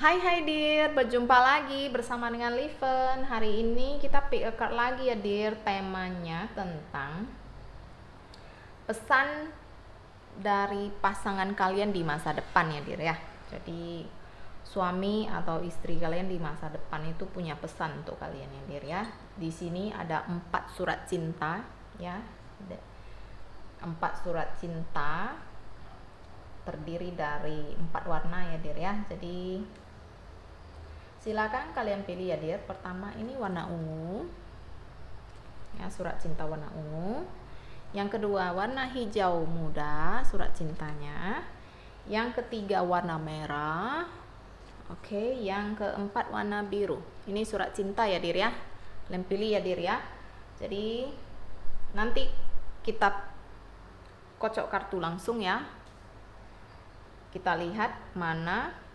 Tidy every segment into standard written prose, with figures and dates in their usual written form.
Hai dear, berjumpa lagi bersama dengan Liven. Hari ini kita pick a card lagi ya dear. Temanya tentang pesan dari pasangan kalian di masa depan ya dear ya. Jadi suami atau istri kalian di masa depan itu punya pesan untuk kalian ya dear ya. Di sini ada 4 surat cinta ya. 4 surat cinta terdiri dari 4 warna ya dear ya. Jadi silakan kalian pilih ya dear. Pertama ini warna ungu ya, surat cinta warna ungu. Yang kedua warna hijau muda, surat cintanya. Yang ketiga warna merah. Oke, yang keempat warna biru. Ini surat cinta ya dear ya. Kalian pilih ya dear ya. Jadi nanti kita kocok kartu langsung ya. Kita lihat mana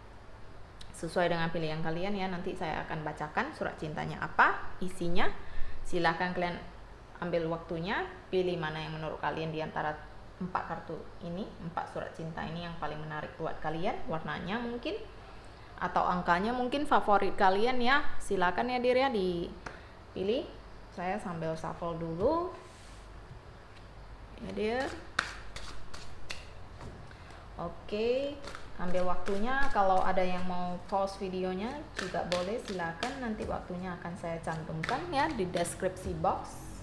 sesuai dengan pilihan kalian ya. Nanti saya akan bacakan surat cintanya apa isinya. Silahkan kalian ambil waktunya, pilih mana yang menurut kalian di antara 4 kartu ini, 4 surat cinta ini yang paling menarik buat kalian, warnanya mungkin atau angkanya mungkin favorit kalian ya. Silakan ya dear ya dipilih. Saya sambil shuffle dulu ya dear. Oke, ambil waktunya. Kalau ada yang mau pause videonya juga boleh, silakan. Nanti waktunya akan saya cantumkan ya di deskripsi box.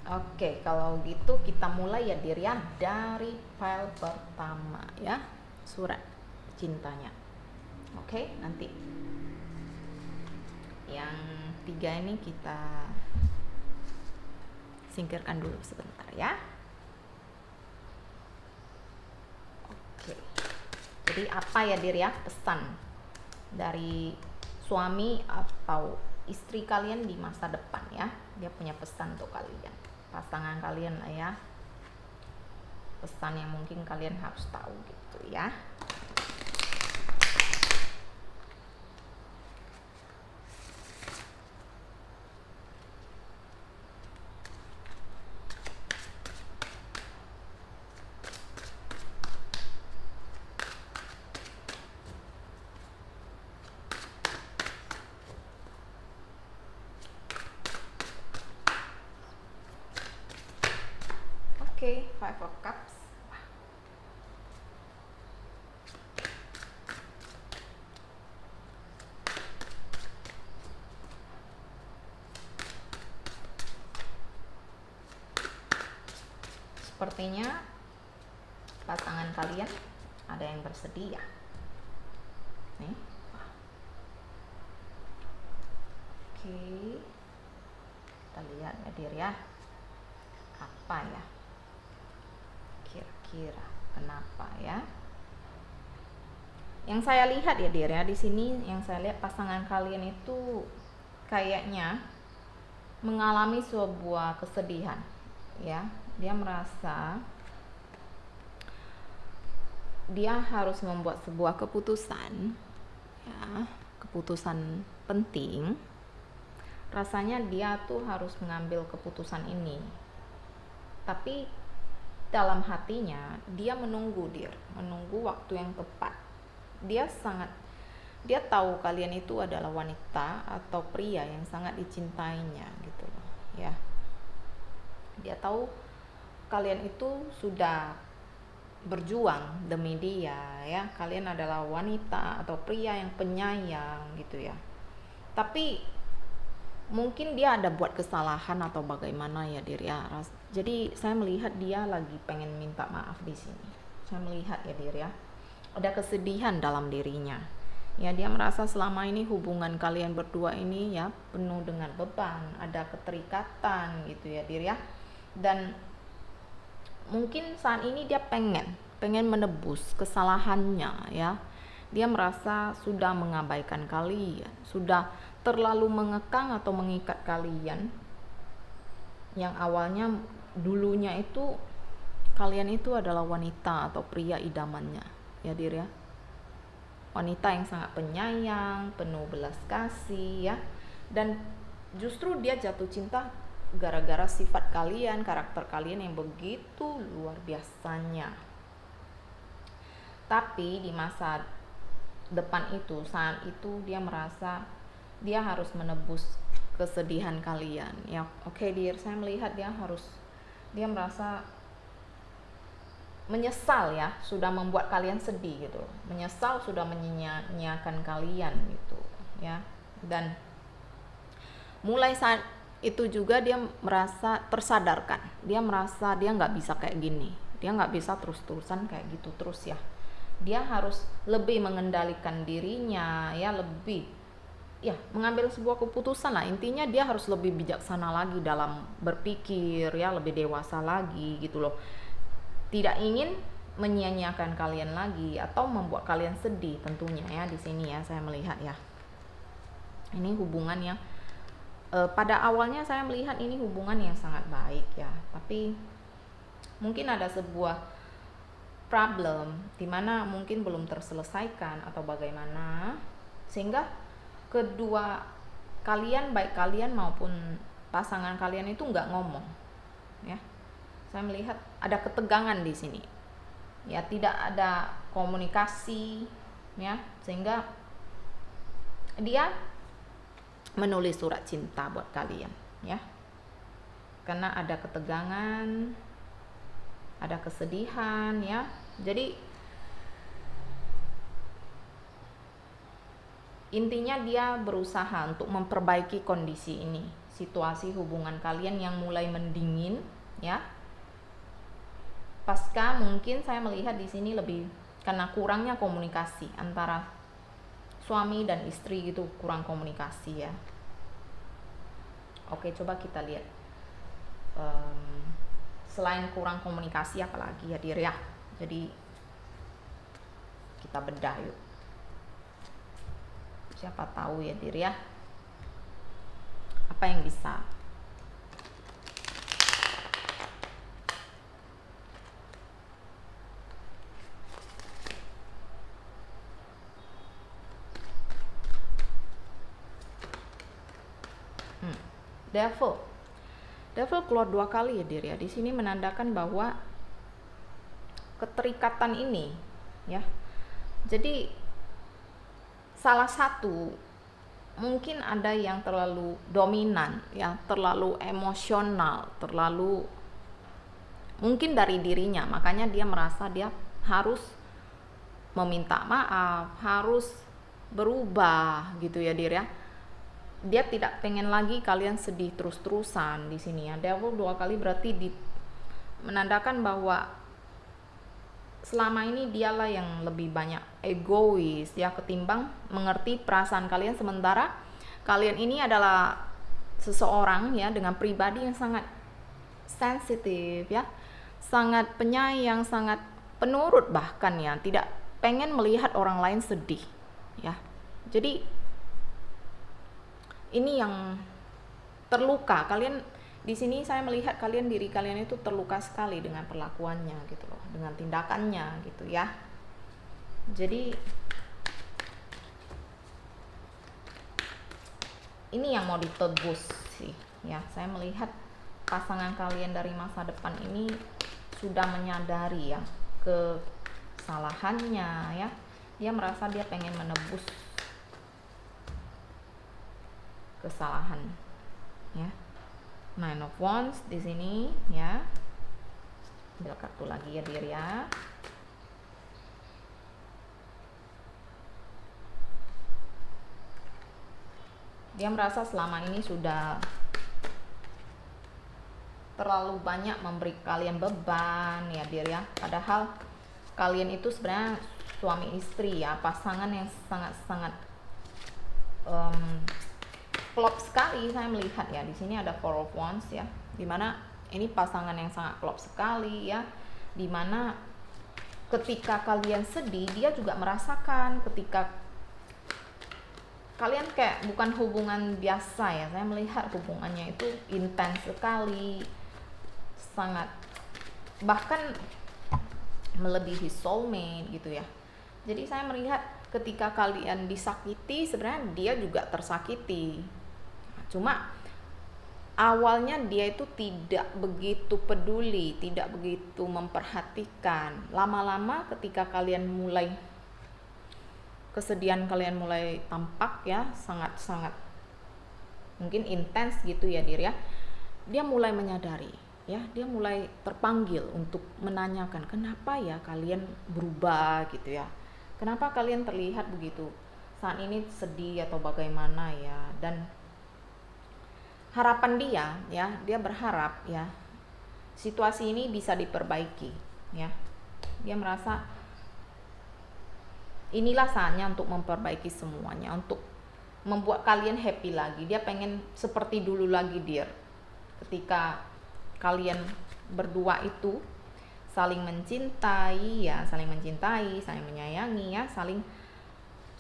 Oke, kalau gitu kita mulai ya dear ya, dari file pertama ya, surat cintanya. Oke, nanti yang 3 ini kita singkirkan dulu sebentar ya. Jadi apa ya dear ya pesan dari suami atau istri kalian di masa depan ya. Dia punya pesan untuk kalian, pasangan kalian lah ya. Pesan yang mungkin kalian harus tahu gitu ya. Oke, 5 of Cups. Sepertinya pasangan kalian ada yang bersedia. Nih. Oke. Kita lihat ya dear ya. Apa ya? Kira-kira kenapa ya? Yang saya lihat ya dear ya, di sini yang saya lihat pasangan kalian itu kayaknya mengalami sebuah kesedihan ya. Dia merasa dia harus membuat sebuah keputusan ya, keputusan penting. Rasanya dia tuh harus mengambil keputusan ini, tapi dalam hatinya dia menunggu waktu yang tepat. Dia tahu kalian itu adalah wanita atau pria yang sangat dicintainya gitu loh ya. Dia tahu kalian itu sudah berjuang demi dia ya. Kalian adalah wanita atau pria yang penyayang gitu ya. Tapi mungkin dia ada buat kesalahan atau bagaimana ya dear ya. Jadi saya melihat dia lagi pengen minta maaf di sini. Saya melihat ya dear ya, ada kesedihan dalam dirinya. Ya, dia merasa selama ini hubungan kalian berdua ini ya penuh dengan beban, ada keterikatan gitu ya dear ya. Dan mungkin saat ini dia pengen menebus kesalahannya ya. Dia merasa sudah mengabaikan kalian, sudah terlalu mengekang atau mengikat kalian. Yang awalnya dulunya itu kalian itu adalah wanita atau pria idamannya ya dear ya. Wanita yang sangat penyayang, penuh belas kasih ya. Dan justru dia jatuh cinta gara-gara sifat kalian, karakter kalian yang begitu luar biasanya. Tapi di masa depan itu, saat itu dia merasa dia harus menebus kesedihan kalian ya. Oke, dear, saya melihat dia merasa menyesal ya, sudah membuat kalian sedih gitu, menyesal sudah menyia-nyiakan kalian gitu ya. Dan mulai saat itu juga dia merasa tersadarkan, dia merasa dia nggak bisa kayak gini, dia nggak bisa terus-terusan kayak gitu terus ya. Dia harus lebih mengendalikan dirinya ya, lebih ya mengambil sebuah keputusan lah. Intinya dia harus lebih bijaksana lagi dalam berpikir ya, lebih dewasa lagi gitu loh. Tidak ingin menyia-nyiakan kalian lagi atau membuat kalian sedih tentunya ya. Di sini ya saya melihat ya, ini hubungan yang pada awalnya saya melihat ini hubungan yang sangat baik ya, tapi mungkin ada sebuah problem dimana mungkin belum terselesaikan atau bagaimana, sehingga kedua kalian, baik kalian maupun pasangan kalian itu nggak ngomong ya. Saya melihat ada ketegangan di sini ya, tidak ada komunikasi ya, sehingga dia menulis surat cinta buat kalian ya, karena ada ketegangan, ada kesedihan ya. Jadi intinya dia berusaha untuk memperbaiki kondisi ini, situasi hubungan kalian yang mulai mendingin ya. Pasca mungkin saya melihat di sini lebih karena kurangnya komunikasi antara suami dan istri gitu, kurang komunikasi ya. Oke, coba kita lihat selain kurang komunikasi apalagi ya, dear ya. Jadi kita bedah yuk, siapa tahu ya, dear ya, apa yang bisa Devil keluar 2 kali ya, dear ya. Di sini menandakan bahwa keterikatan ini ya. Jadi salah satu mungkin ada yang terlalu dominan ya, terlalu emosional, terlalu mungkin dari dirinya, makanya dia merasa dia harus meminta maaf, harus berubah gitu ya, dear ya. Dia tidak pengen lagi kalian sedih terus-terusan di sini ya. Devil 2 kali berarti menandakan bahwa selama ini dialah yang lebih banyak egois ya, ketimbang mengerti perasaan kalian, sementara kalian ini adalah seseorang ya dengan pribadi yang sangat sensitif ya, sangat penyayang, sangat penurut bahkan ya, tidak pengen melihat orang lain sedih ya. Jadi ini yang terluka kalian di sini. Saya melihat diri kalian itu terluka sekali dengan perlakuannya gitu loh, dengan tindakannya gitu ya. Jadi ini yang mau ditebus sih ya. Saya melihat pasangan kalian dari masa depan ini sudah menyadari ya kesalahannya ya. Dia merasa dia pengen menebus kesalahan ya. Nine of Wands di sini ya. Ambil kartu lagi ya, dear ya. Dia merasa selama ini sudah terlalu banyak memberi kalian beban ya, dear ya. Padahal kalian itu sebenarnya suami istri ya, pasangan yang sangat-sangat klop sekali. Saya melihat ya di sini ada Four of Wands ya, dimana ini pasangan yang sangat klop sekali ya, dimana ketika kalian sedih dia juga merasakan, ketika kalian kayak bukan hubungan biasa ya. Saya melihat hubungannya itu intens sekali, sangat bahkan melebihi soulmate gitu ya. Jadi saya melihat ketika kalian disakiti sebenarnya dia juga tersakiti. Cuma awalnya dia itu tidak begitu peduli, tidak begitu memperhatikan. Lama-lama ketika kalian mulai, kesedihan kalian mulai tampak ya, sangat-sangat mungkin intens gitu ya Dir ya, dia mulai menyadari ya, dia mulai terpanggil untuk menanyakan kenapa ya kalian berubah gitu ya, kenapa kalian terlihat begitu saat ini sedih atau bagaimana ya. Dan harapan dia ya, dia berharap ya situasi ini bisa diperbaiki ya. Dia merasa inilah saatnya untuk memperbaiki semuanya, untuk membuat kalian happy lagi. Dia pengen seperti dulu lagi Dir, ketika kalian berdua itu saling mencintai ya, saling mencintai, saling menyayangi ya, saling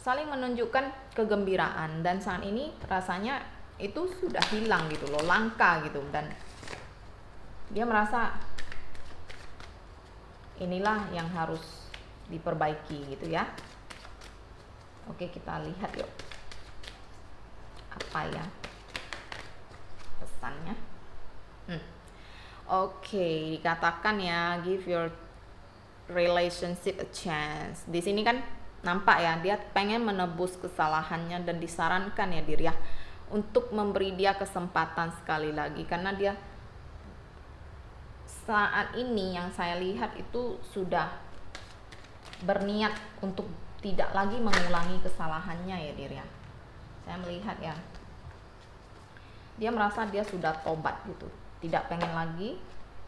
menunjukkan kegembiraan. Dan saat ini rasanya itu sudah hilang gitu loh, langka gitu. Dan dia merasa inilah yang harus diperbaiki gitu ya. Oke, kita lihat yuk apa ya pesannya. Oke, dikatakan ya, give your relationship a chance. Di sini kan nampak ya, dia pengen menebus kesalahannya, dan disarankan ya Dir ya untuk memberi dia kesempatan sekali lagi, karena dia saat ini yang saya lihat itu sudah berniat untuk tidak lagi mengulangi kesalahannya ya Dir ya. Saya melihat ya, dia merasa dia sudah tobat gitu, tidak pengen lagi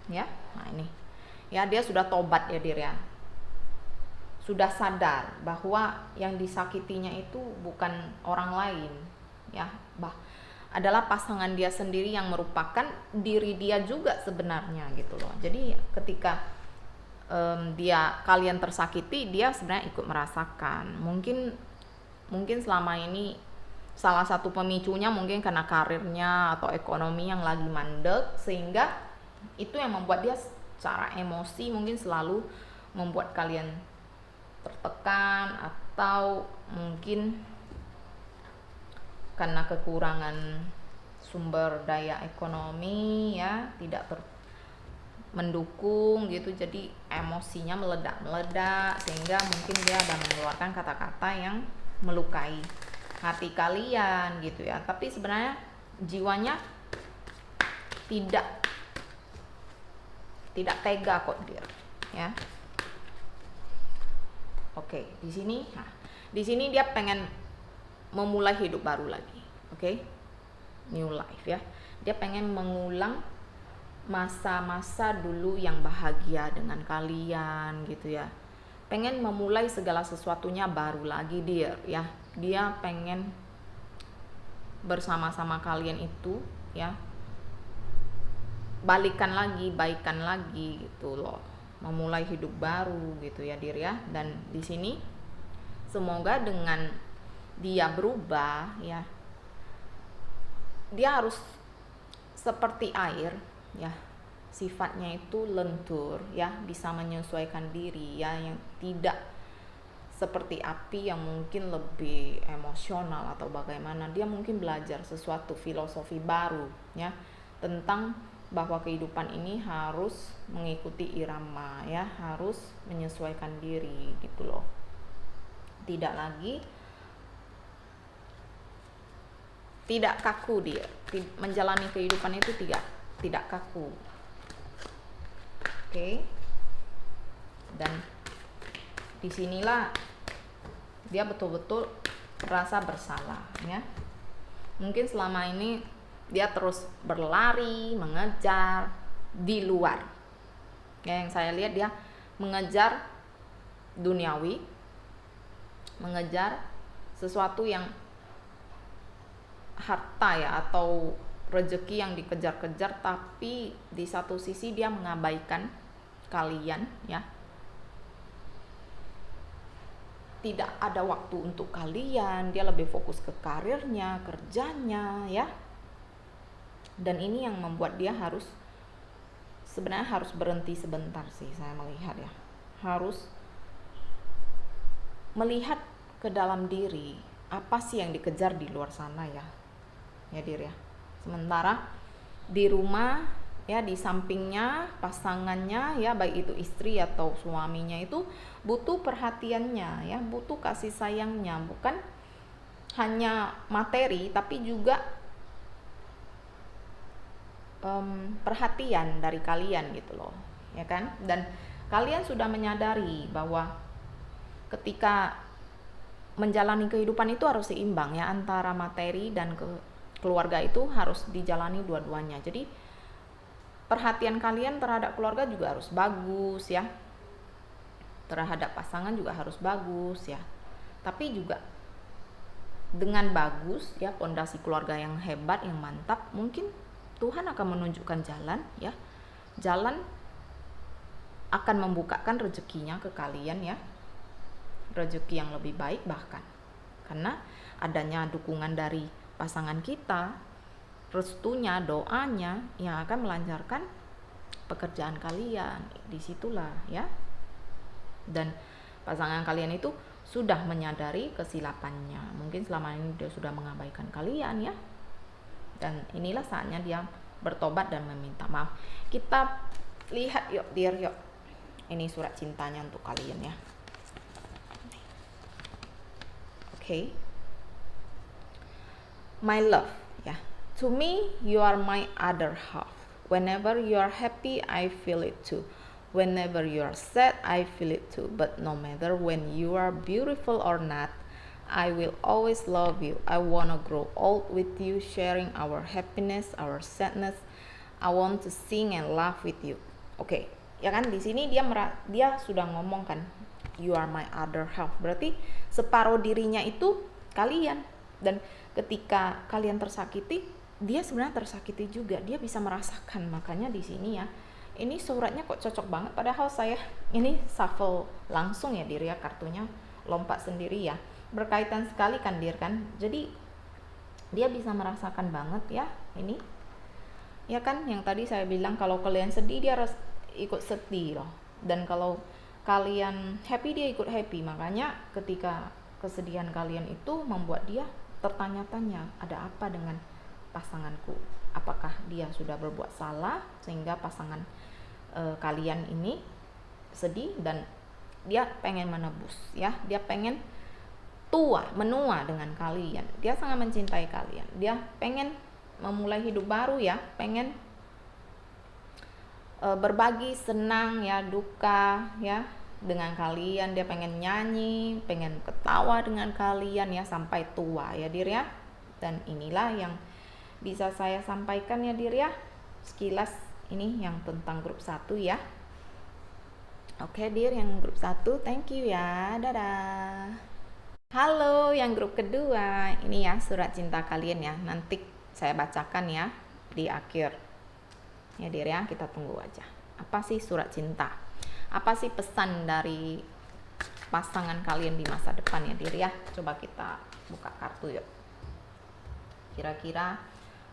ya. Nah ini ya, dia sudah tobat ya Dir ya, sudah sadar bahwa yang disakitinya itu bukan orang lain ya, adalah pasangan dia sendiri yang merupakan diri dia juga sebenarnya gitu loh. Jadi ketika kalian tersakiti, dia sebenarnya ikut merasakan. Mungkin selama ini salah satu pemicunya mungkin karena karirnya atau ekonomi yang lagi mandek, sehingga itu yang membuat dia secara emosi mungkin selalu membuat kalian tertekan, atau mungkin karena kekurangan sumber daya ekonomi ya, tidak mendukung gitu, jadi emosinya meledak-meledak, sehingga mungkin dia ada mengeluarkan kata-kata yang melukai hati kalian gitu ya. Tapi sebenarnya jiwanya tidak tega kok Dir ya. Oke, di sini dia pengen memulai hidup baru lagi. Oke, new life ya. Dia pengen mengulang masa-masa dulu yang bahagia dengan kalian gitu ya. Pengen memulai segala sesuatunya baru lagi Dir ya. Dia pengen bersama-sama kalian itu ya, baikan lagi gitu loh, memulai hidup baru gitu ya Dir ya. Dan di sini semoga dengan dia berubah ya, dia harus seperti air ya, sifatnya itu lentur ya, bisa menyesuaikan diri ya, yang tidak seperti api yang mungkin lebih emosional atau bagaimana. Dia mungkin belajar sesuatu filosofi baru ya, tentang bahwa kehidupan ini harus mengikuti irama ya, harus menyesuaikan diri gitu loh. Tidak lagi, tidak kaku dia menjalani kehidupan itu, tidak kaku. Oke. Dan disinilah dia betul-betul merasa bersalah ya. Mungkin selama ini dia terus berlari, mengejar di luar ya, yang saya lihat dia mengejar duniawi, mengejar sesuatu yang harta ya, atau rezeki yang dikejar-kejar, tapi di satu sisi dia mengabaikan kalian ya. Tidak ada waktu untuk kalian, dia lebih fokus ke karirnya, kerjanya ya. Dan ini yang membuat dia sebenarnya harus berhenti sebentar sih, saya melihat ya. Harus melihat ke dalam diri, apa sih yang dikejar di luar sana ya. Ya Dir ya. Sementara di rumah ya, di sampingnya pasangannya ya, baik itu istri atau suaminya, itu butuh perhatiannya ya, butuh kasih sayangnya, bukan hanya materi tapi juga perhatian dari kalian gitu loh, ya kan? Dan kalian sudah menyadari bahwa ketika menjalani kehidupan itu harus seimbang ya, antara materi dan keluarga itu harus dijalani dua-duanya. Jadi perhatian kalian terhadap keluarga juga harus bagus ya, terhadap pasangan juga harus bagus ya, tapi juga dengan bagus ya, pondasi keluarga yang hebat, yang mantap, mungkin Tuhan akan menunjukkan jalan ya, jalan akan membukakan rezekinya ke kalian ya, rezeki yang lebih baik bahkan, karena adanya dukungan dari pasangan kita, restunya, doanya yang akan melancarkan pekerjaan kalian. Disitulah ya, dan pasangan kalian itu sudah menyadari kesilapannya, mungkin selama ini dia sudah mengabaikan kalian ya, dan inilah saatnya dia bertobat dan meminta maaf. Kita lihat yuk dear, yuk, ini surat cintanya untuk kalian ya. Okay. My love ya, to me you are my other half. Whenever you are happy I feel it too. Whenever you are sad I feel it too. But no matter when you are beautiful or not, I will always love you. I wanna grow old with you, sharing our happiness, our sadness. I want to sing and laugh with you. Oke, ya kan, di sini dia sudah ngomong kan, you are my other half. Berarti separuh dirinya itu kalian. Dan ketika kalian tersakiti, dia sebenarnya tersakiti juga. Dia bisa merasakan. Makanya di sini ya, ini suratnya kok cocok banget. Padahal saya ini shuffle langsung ya dir ya, kartunya lompat sendiri ya. Berkaitan sekali kan dir kan, jadi dia bisa merasakan banget ya ini ya kan, yang tadi saya bilang kalau kalian sedih dia harus ikut sedih loh, dan kalau kalian happy dia ikut happy. Makanya ketika kesedihan kalian itu membuat dia tertanya-tanya, ada apa dengan pasanganku, apakah dia sudah berbuat salah sehingga pasangan kalian ini sedih, dan dia pengen menebus ya, dia pengen menua dengan kalian. Dia sangat mencintai kalian. Dia pengen memulai hidup baru ya, pengen berbagi senang ya, duka ya dengan kalian. Dia pengen nyanyi, pengen ketawa dengan kalian ya sampai tua ya dir ya. Dan inilah yang bisa saya sampaikan ya dir ya, sekilas ini yang tentang grup 1 ya. Oke dir, yang grup 1 thank you ya, dadah. Halo yang grup kedua, ini ya surat cinta kalian ya, nanti saya bacakan ya di akhir ya dir ya, kita tunggu aja. Apa sih surat cinta, apa sih pesan dari pasangan kalian di masa depan ya dir ya. Coba kita buka kartu yuk, kira-kira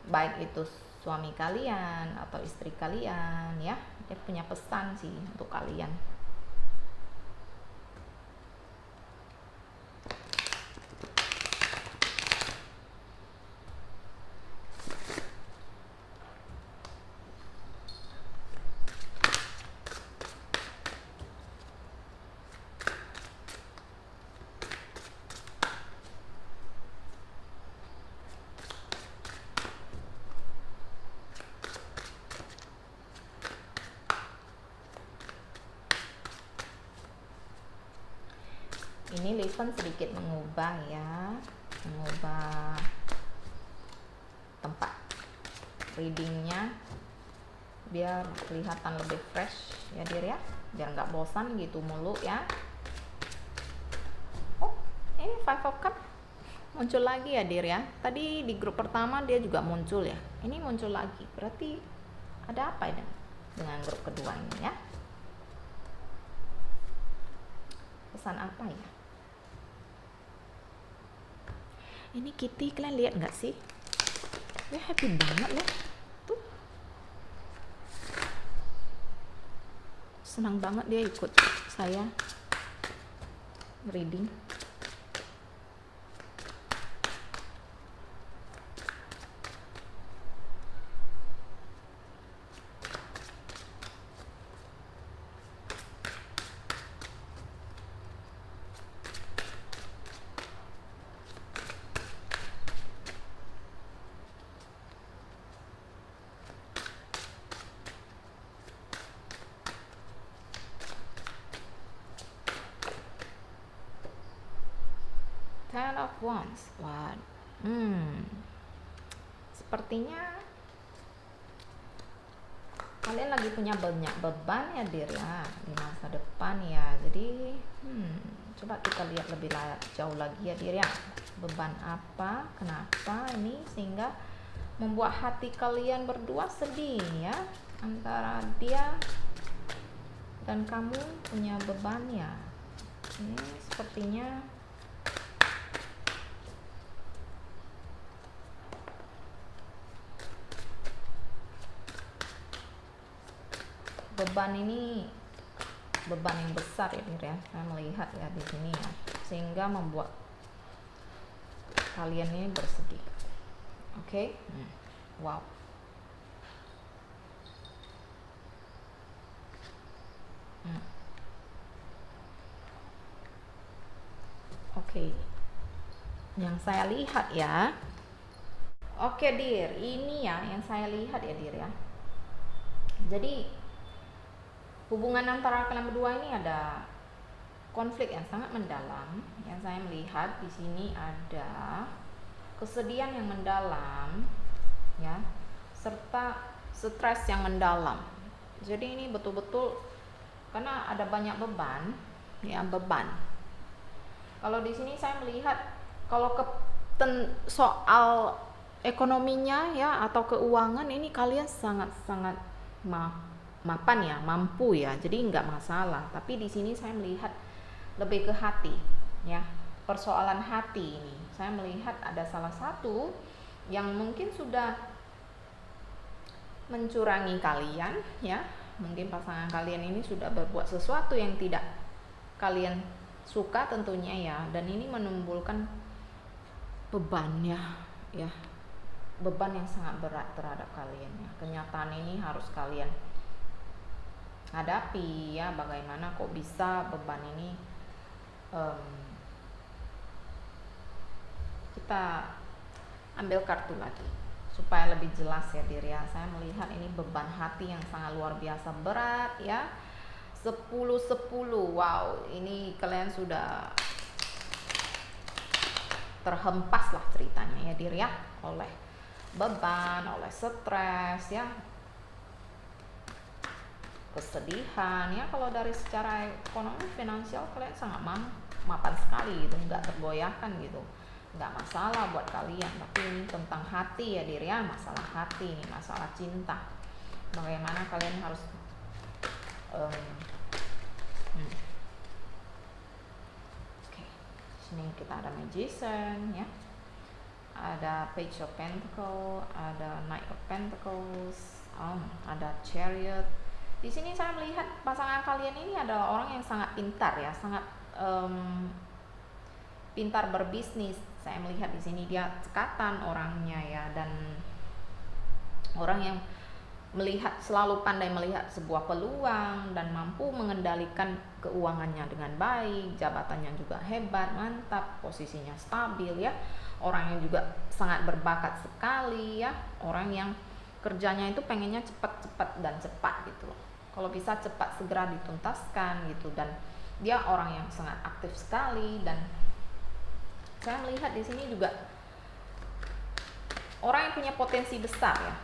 baik itu suami kalian atau istri kalian ya, dia punya pesan sih untuk kalian. Ini Liven sedikit mengubah ya, mengubah tempat readingnya biar kelihatan lebih fresh ya dir ya, biar nggak bosan gitu mulu ya. Oh, ini Five of Cups muncul lagi ya dir ya. Tadi di grup pertama dia juga muncul ya, ini muncul lagi, berarti ada apa ya dengan grup kedua ini ya? Pesan apa ya? Ini Kitty, kalian lihat nggak sih? Dia happy banget loh. Tuh. Senang banget dia ikut saya reading. of Wands. Wah, sepertinya kalian lagi punya banyak beban ya dir ya di masa depan ya. Jadi coba kita lihat lebih jauh lagi ya dir ya. Beban apa, kenapa ini sehingga membuat hati kalian berdua sedih ya. Antara dia dan kamu punya beban ya. Ini sepertinya beban ini beban yang besar ya dir ya. Saya melihat ya di sini ya, sehingga membuat kalian ini bersedih. Oke. Wow. Oke. Yang saya lihat ya. Oke dir, ini ya yang saya lihat ya dir ya. Jadi hubungan antara kalian berdua ini ada konflik yang sangat mendalam. Yang saya melihat di sini ada kesedihan yang mendalam ya, serta stres yang mendalam. Jadi ini betul-betul karena ada banyak beban ya, beban. Kalau di sini saya melihat kalau soal ekonominya ya atau keuangan ini kalian sangat-sangat mapan ya, mampu ya, jadi nggak masalah. Tapi di sini saya melihat lebih ke hati ya, persoalan hati ini. Saya melihat ada salah satu yang mungkin sudah mencurangi kalian ya, mungkin pasangan kalian ini sudah berbuat sesuatu yang tidak kalian suka tentunya ya, dan ini menimbulkan beban ya, beban yang sangat berat terhadap kalian ya. Kenyataan ini harus kalian hadapi ya, bagaimana kok bisa beban ini kita ambil kartu lagi supaya lebih jelas ya dir ya. Saya melihat ini beban hati yang sangat luar biasa berat ya. 10-10. Wow, ini kalian sudah terhempas lah ceritanya ya dir ya, oleh beban, oleh stres ya, kesedihan ya. Kalau dari secara ekonomi finansial kalian sangat mapan sekali gitu, nggak tergoyahkan gitu, nggak masalah buat kalian. Tapi ini tentang hati ya dir ya, masalah hati ini, masalah cinta. Bagaimana kalian harus Oke. Sini kita ada Magician ya, ada Page of Pentacles, ada Knight of Pentacles, ada Chariot. Di sini saya melihat pasangan kalian ini adalah orang yang sangat pintar ya, sangat pintar berbisnis. Saya melihat di sini dia cekatan orangnya ya, dan orang yang selalu pandai melihat sebuah peluang dan mampu mengendalikan keuangannya dengan baik. Jabatannya juga hebat, mantap, posisinya stabil ya. Orang yang juga sangat berbakat sekali ya, orang yang kerjanya itu pengennya cepat dan cepat gitu loh. Kalau bisa cepat segera dituntaskan gitu, dan dia orang yang sangat aktif sekali. Dan saya melihat di sini juga orang yang punya potensi besar ya,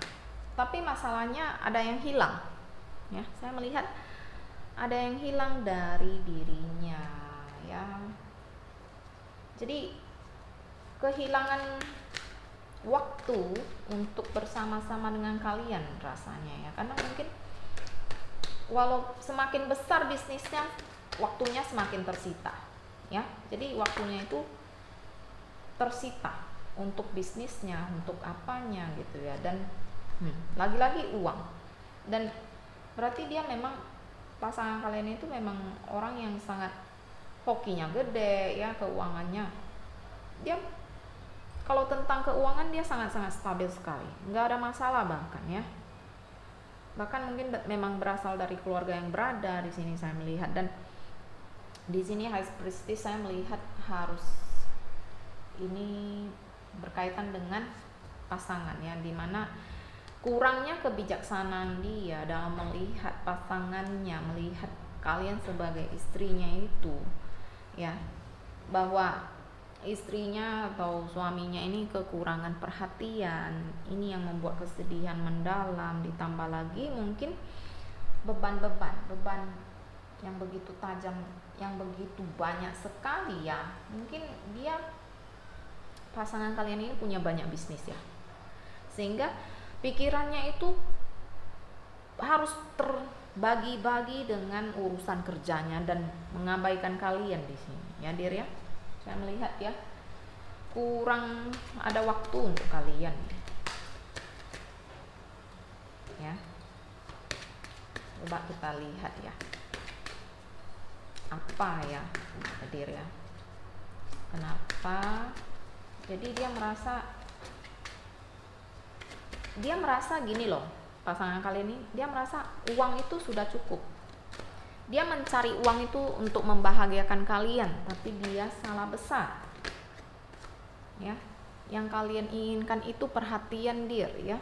tapi masalahnya ada yang hilang ya. Saya melihat ada yang hilang dari dirinya ya. Jadi kehilangan waktu untuk bersama-sama dengan kalian rasanya ya, karena mungkin walau semakin besar bisnisnya, waktunya semakin tersita ya. Jadi waktunya itu tersita untuk bisnisnya, untuk apanya gitu ya. Dan lagi-lagi uang. Dan berarti dia memang, pasangan kalian itu memang orang yang sangat hokinya gede ya, keuangannya. Dia kalau tentang keuangan dia sangat-sangat stabil sekali, nggak ada masalah bahkan ya. Bahkan mungkin memang berasal dari keluarga yang berada di sini saya melihat. Dan di sini High Priestess saya melihat harus ini berkaitan dengan pasangan ya, dimana kurangnya kebijaksanaan dia dalam melihat pasangannya, melihat kalian sebagai istrinya itu ya, bahwa istrinya atau suaminya ini kekurangan perhatian, ini yang membuat kesedihan mendalam. Ditambah lagi mungkin beban yang begitu tajam, yang begitu banyak sekali ya. Mungkin dia, pasangan kalian ini punya banyak bisnis ya, sehingga pikirannya itu harus terbagi-bagi dengan urusan kerjanya dan mengabaikan kalian di sini ya Dir ya. Saya melihat ya, kurang ada waktu untuk kalian ya. Coba kita lihat ya, apa ya hadir ya, kenapa. Jadi dia merasa gini loh, pasangan kalian ini, dia merasa uang itu sudah cukup. Dia mencari uang itu untuk membahagiakan kalian, tapi dia salah besar ya. Yang kalian inginkan itu perhatian Dir ya,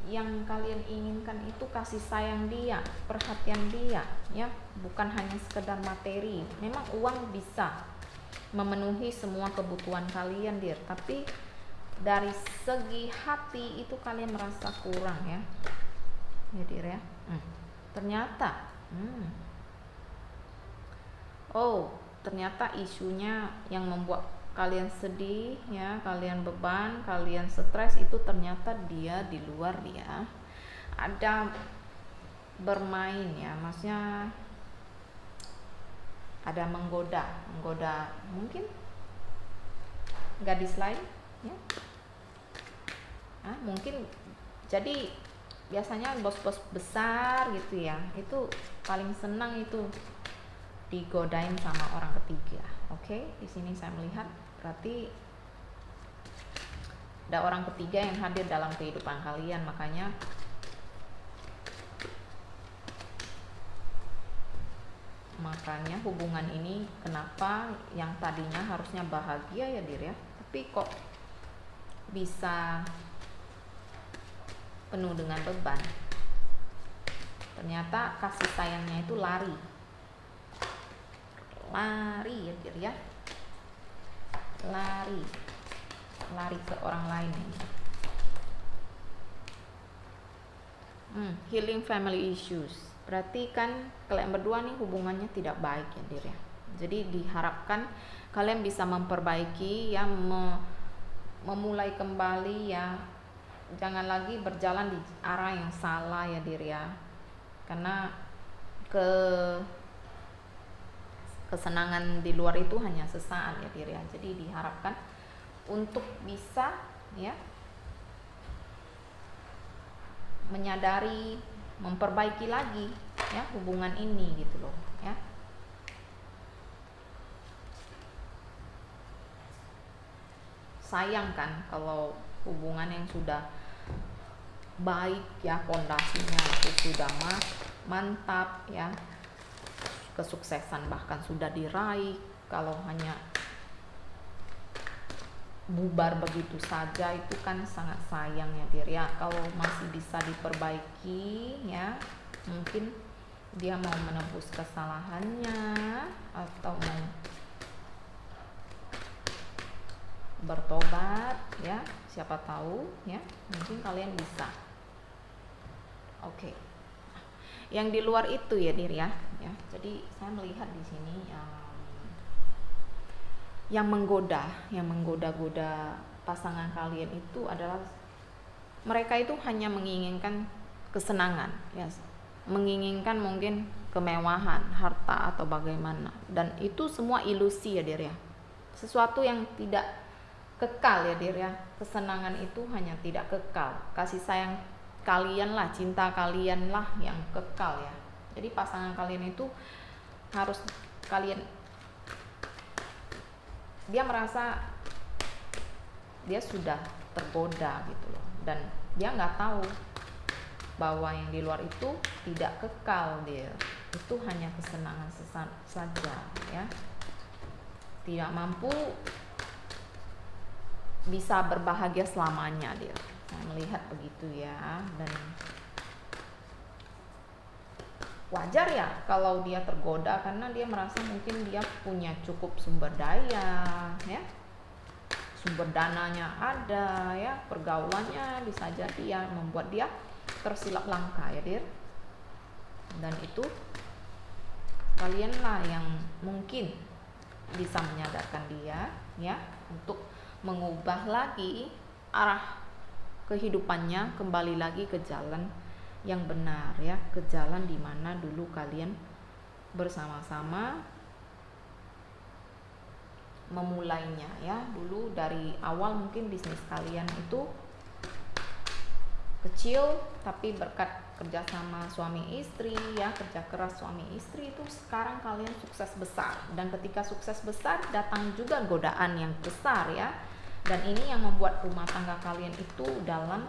yang kalian inginkan itu kasih sayang dia, perhatian dia ya, bukan hanya sekedar materi. Memang uang bisa memenuhi semua kebutuhan kalian Dir, tapi dari segi hati itu kalian merasa kurang ya Dir ya. Ternyata ternyata isunya yang membuat kalian sedih ya, kalian beban, kalian stres itu ternyata dia di luar dia ada bermain ya, maksudnya ada menggoda mungkin gadis lain ya. Mungkin jadi biasanya bos-bos besar gitu ya, itu paling senang itu digodain sama orang ketiga. Oke, di sini saya melihat berarti ada orang ketiga yang hadir dalam kehidupan kalian. Makanya hubungan ini kenapa yang tadinya harusnya bahagia ya Dir ya, tapi kok bisa penuh dengan beban. Ternyata kasih sayangnya itu lari ya Dir ya, lari ke orang lain ini. Healing family issues, berarti kan kalian berdua nih hubungannya tidak baik ya Dir ya. Jadi diharapkan kalian bisa memperbaiki ya, memulai kembali ya, jangan lagi berjalan di arah yang salah ya Dir ya, karena kesenangan di luar itu hanya sesaat ya Dir ya. Jadi diharapkan untuk bisa ya menyadari, memperbaiki lagi ya hubungan ini gitu loh ya. Sayang kan kalau hubungan yang sudah baik ya, pondasinya itu sudah mantap ya, kesuksesan bahkan sudah diraih, kalau hanya bubar begitu saja itu kan sangat sayang ya Dir ya. Kalau masih bisa diperbaiki ya, mungkin dia mau menebus kesalahannya atau mau bertobat ya, siapa tahu ya, mungkin kalian bisa. Oke. Yang di luar itu ya Dir ya. Jadi saya melihat di sini yang menggoda-goda pasangan kalian itu adalah mereka itu hanya menginginkan kesenangan ya, menginginkan mungkin kemewahan, harta atau bagaimana, dan itu semua ilusi ya Dir ya, sesuatu yang tidak kekal ya Dir ya. Kesenangan itu hanya tidak kekal, kasih sayang kalian lah, cinta kalian lah yang kekal ya. Jadi pasangan kalian itu harus dia merasa dia sudah tergoda gitu loh, dan dia nggak tahu bahwa yang di luar itu tidak kekal Dir, itu hanya kesenangan sesaat saja ya, tidak mampu bisa berbahagia selamanya Dir. Saya melihat begitu ya, dan wajar ya kalau dia tergoda karena dia merasa mungkin dia punya cukup sumber daya ya, sumber dananya ada ya, pergaulannya bisa jadi ya membuat dia tersilap langkah ya dir. Dan itu kalianlah yang mungkin bisa menyadarkan dia ya untuk mengubah lagi arah kehidupannya, kembali lagi ke jalan yang benar ya, ke jalan di mana dulu kalian bersama-sama memulainya ya. Dulu dari awal mungkin bisnis kalian itu kecil, tapi berkat kerjasama suami istri ya, kerja keras suami istri itu sekarang kalian sukses besar. Dan ketika sukses besar datang juga godaan yang besar ya, dan ini yang membuat rumah tangga kalian itu dalam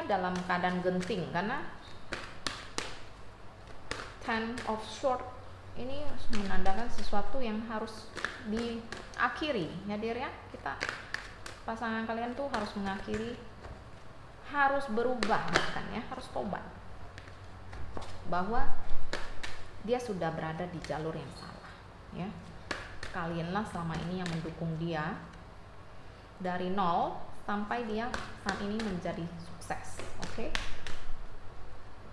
dalam keadaan genting, karena Ten of Swords ini menandakan sesuatu yang harus diakhiri ya dir ya. Kita pasangan kalian tuh harus mengakhiri, harus berubah bahkan ya, harus tobat bahwa dia sudah berada di jalur yang salah ya. Kalianlah selama ini yang mendukung dia dari nol sampai dia saat ini menjadi sukses, oke?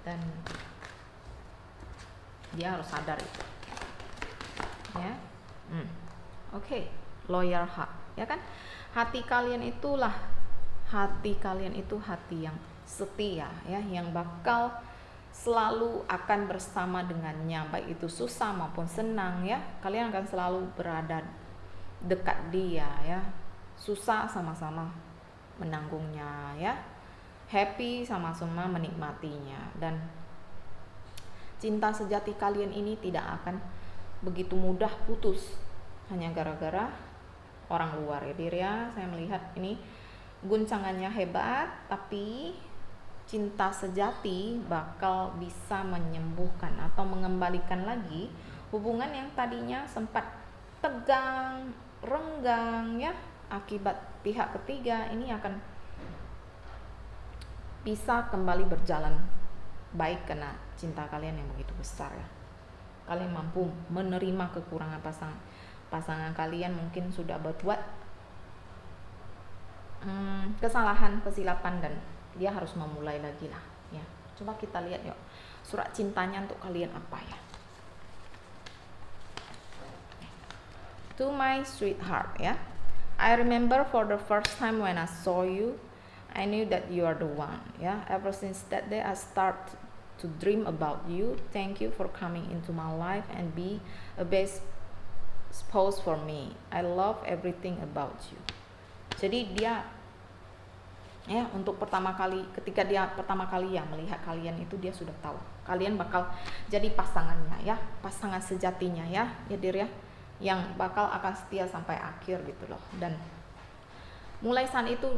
Dan dia harus sadar itu ya. Oke. Loyal heart ya kan, hati kalian itu hati yang setia ya, yang bakal selalu akan bersama dengannya, baik itu susah maupun senang ya. Kalian akan selalu berada dekat dia ya, susah sama-sama menanggungnya ya, happy sama-sama menikmatinya. Dan cinta sejati kalian ini tidak akan begitu mudah putus hanya gara-gara orang luar ya dir ya. Saya melihat ini guncangannya hebat, tapi cinta sejati bakal bisa menyembuhkan atau mengembalikan lagi hubungan yang tadinya sempat tegang, renggang ya, akibat pihak ketiga. Ini akan bisa kembali berjalan baik karena cinta kalian yang begitu besar ya. Kalian mampu menerima kekurangan pasangan kalian, mungkin sudah berbuat kesalahan, kesilapan, dan dia harus memulai lagi lah ya. Coba kita lihat yuk surat cintanya untuk kalian apa ya. To my sweetheart ya, I remember for the first time when I saw you, I knew that you are the one ya. Ever since that day I start to dream about you. Thank you for coming into my life and be a best spouse for me. I love everything about you. Jadi dia ya, untuk ketika dia pertama kali ya melihat kalian itu, dia sudah tahu kalian bakal jadi pasangannya ya, pasangan sejatinya ya dir ya, yang bakal akan setia sampai akhir gitu loh. Dan mulai saat itu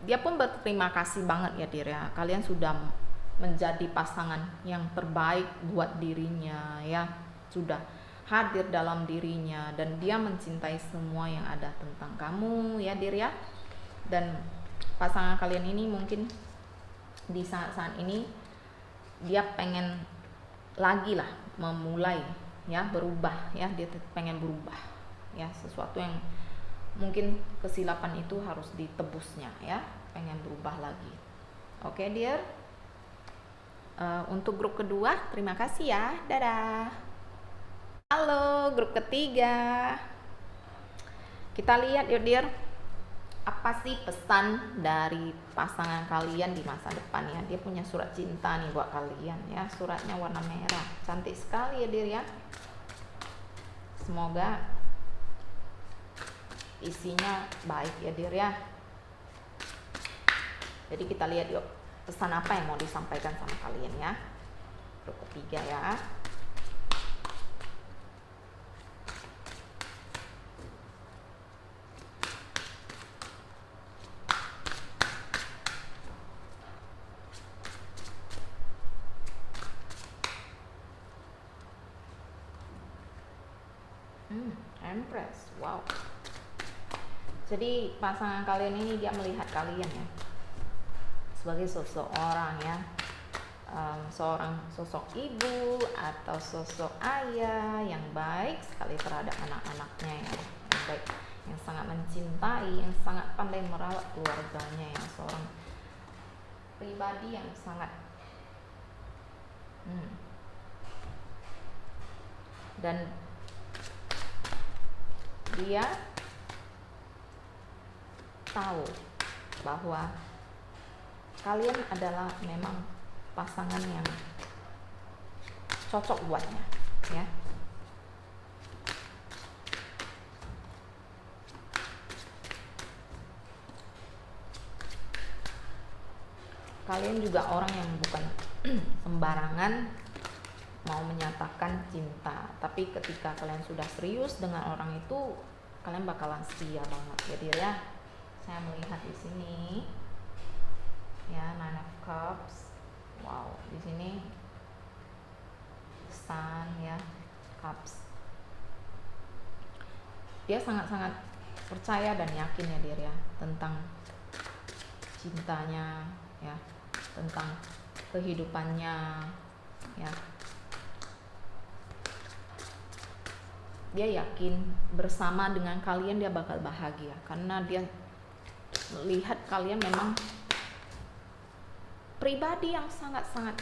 dia pun berterima kasih banget ya dir ya, kalian sudah menjadi pasangan yang terbaik buat dirinya ya, sudah hadir dalam dirinya, dan dia mencintai semua yang ada tentang kamu ya dir ya. Dan pasangan kalian ini mungkin di saat-saat ini dia pengen lagi lah memulai ya, berubah ya, dia pengen berubah ya, sesuatu yang mungkin kesilapan itu harus ditebusnya ya, pengen berubah lagi. Oke dear, untuk grup kedua terima kasih ya, dadah. Halo grup ketiga, kita lihat yuk dear, apa sih pesan dari pasangan kalian di masa depan ya. Dia punya surat cinta nih buat kalian ya, suratnya warna merah, cantik sekali ya dir ya. Semoga isinya baik ya dir ya. Jadi kita lihat yuk pesan apa yang mau disampaikan sama kalian ya, grup ketiga ya. Empress, wow. Jadi pasangan kalian ini dia melihat kalian ya sebagai seseorang ya, seorang sosok ibu atau sosok ayah yang baik sekali terhadap anak-anaknya, yang baik, yang sangat mencintai, yang sangat pandai merawat keluarganya, yang seorang pribadi yang sangat dan dia tahu bahwa kalian adalah memang pasangan yang cocok buatnya, ya. Kalian juga orang yang bukan sembarangan mau menyatakan cinta, tapi ketika kalian sudah serius dengan orang itu, kalian bakalan setia banget, ya dia ya. Saya melihat di sini ya, Nine of Cups. Wow, di sini Sun ya, Cups. Dia sangat-sangat percaya dan yakin ya dia ya tentang cintanya ya, tentang kehidupannya ya. Dia yakin bersama dengan kalian dia bakal bahagia karena dia melihat kalian memang pribadi yang sangat-sangat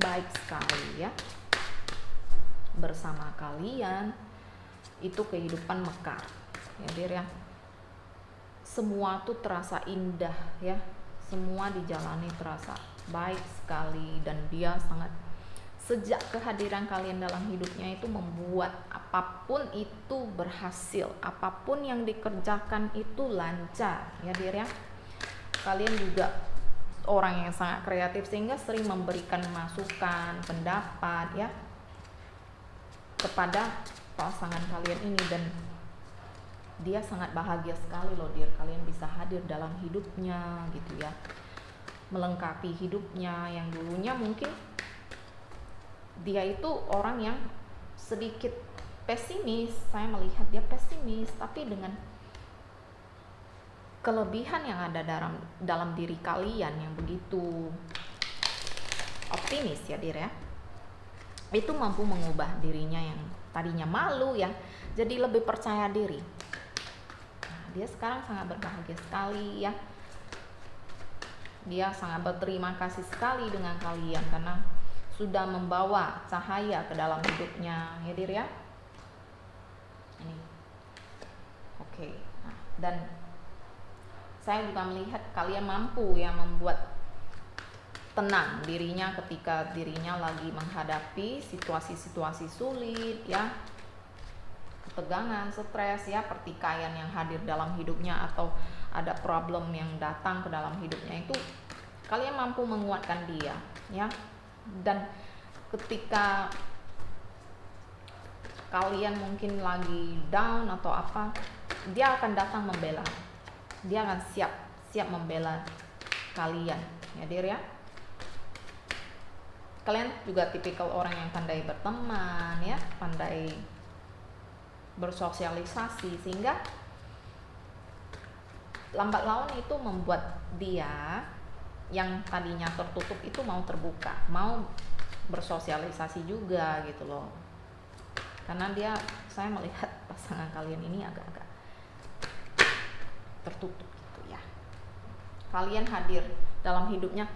baik sekali ya. Bersama kalian itu kehidupan mekar ya dir ya. Semua tuh terasa indah ya, semua dijalani terasa baik sekali, dan dia sangat, sejak kehadiran kalian dalam hidupnya itu membuat apapun itu berhasil, apapun yang dikerjakan itu lancar ya dir ya. Kalian juga orang yang sangat kreatif sehingga sering memberikan masukan, pendapat ya kepada pasangan kalian ini, dan dia sangat bahagia sekali loh dir, kalian bisa hadir dalam hidupnya gitu ya, melengkapi hidupnya. Yang dulunya mungkin dia itu orang yang sedikit pesimis, saya melihat dia pesimis, tapi dengan kelebihan yang ada dalam diri kalian yang begitu optimis ya dir ya, itu mampu mengubah dirinya yang tadinya malu ya jadi lebih percaya diri. Nah, dia sekarang sangat berbahagia sekali ya, dia sangat berterima kasih sekali dengan kalian karena sudah membawa cahaya ke dalam hidupnya ya dir ya. Ini oke. Nah, dan saya juga melihat kalian mampu ya membuat tenang dirinya ketika dirinya lagi menghadapi situasi-situasi sulit ya, ketegangan, stres ya, pertikaian yang hadir dalam hidupnya atau ada problem yang datang ke dalam hidupnya, itu kalian mampu menguatkan dia ya. Dan ketika kalian mungkin lagi down atau apa, dia akan datang membela, dia akan siap membela kalian ya dir ya. Kalian juga tipikal orang yang pandai berteman ya, pandai bersosialisasi, sehingga lambat laun itu membuat dia yang tadinya tertutup itu mau terbuka, mau bersosialisasi juga gitu loh. Karena dia, saya melihat pasangan kalian ini agak-agak tertutup gitu ya. Kalian hadir dalam hidupnya